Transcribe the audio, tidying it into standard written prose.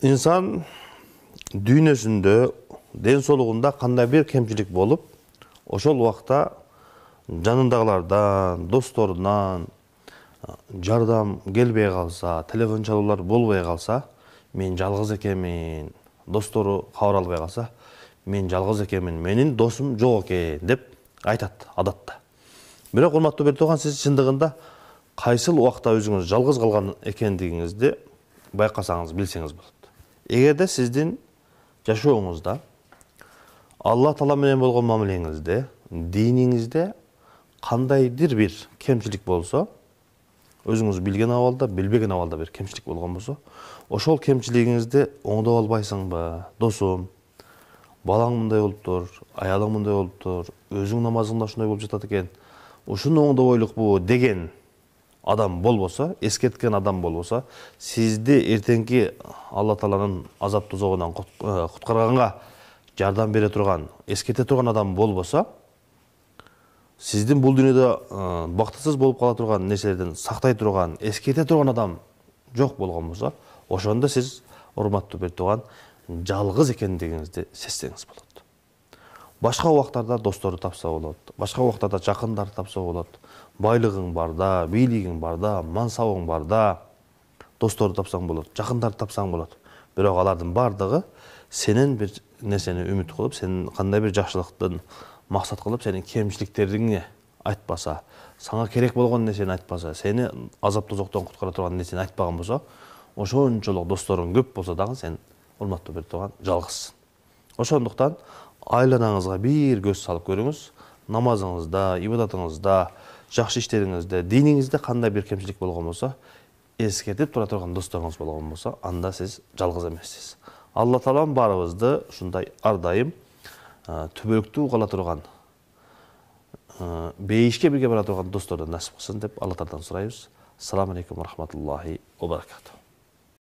İnsan dünyasında, den soluğunda kандай bir kemçilik bolup, oşol wagtda janındagılardan, dostlarından jardam gelbey kalsa, telefon çalуулар bolbay kalsa, men жалгыз экенмин, достоru кабар албай kalsa, men жалгыз экенмин, менин досум жок экен деп айтат адатта. Бирок урматтуу бертуган, сиз чындыгында кайсыл убакта өзүңүз жалгыз калган экендигиңизди байкасаңыз, билсеңиз болот. Эгерде сиздин жашооңузда Алла Таала менен болгон мамилеңизде, диниңизде кандайдыр бир кемчилик болсо, өзүңүз билген абалда, билбеген абалда бир кемчилик болгон болсо, ошол кемчилигиңизди оңдоп албайсыңбы? Досум, балаң мындай болуптур, аялың мындай болуптур, өзүң намазыңда ушундай болуп жатат экен, ушуну оңдобойлукпу деген адам болбосо, эскерткен адам болбосо, сизди эртеңки Алла Тааланын азап тозогунан куткарганга жардам бере турган, эскерте турган адам болбосо, сиздин бул дүйнөдө бактысыз болуп кала турган нерселерден сактай турган, эскерте турган адам жок болгон болсо, ошондо сиз, урматтуу бертуган, жалгыз экендигиңизди сезсеңиз болот. Башка убактарда досторду тапса болот, башка убактарда жакындарды тапса болот, байлыгың барда, бийлигиң барда, мансабың барда досторду тапсаң болот, жакындарды тапсаң болот. Бирок алардын бардыгы сенен бир нерсени үмүт кылып, сенин кандай бир жакшылыктын максат кылып, сенин кемчиликтериңни айтпаса, сага керек болгон нерсени айтпаса, сени азап тозоктон куткара турган нерсени айтпаган болсо, ошончолук досторуң көп болсо дагы сен, урматтуу бертуган, жалгызсың. Ошондуктан айланаңызга бир көз салып көрүңүз, намазыңызда, ибадатыңызда, жакшы иштериңизде, диниңизде кандай бир кемчилик болгон болсо, эскертип тура турган досторуңуз болгон болсо, анда сиз жалгыз эмессиз. Алла Таалам баарыбызды ушундай ар дайым түбөлүктүү кала турган, бейишке бирге бара турган достордон насип кылсын деп Алла Тааладан сурайбыз. Ассаламу алейкум ва рахматуллахи ва баракатух.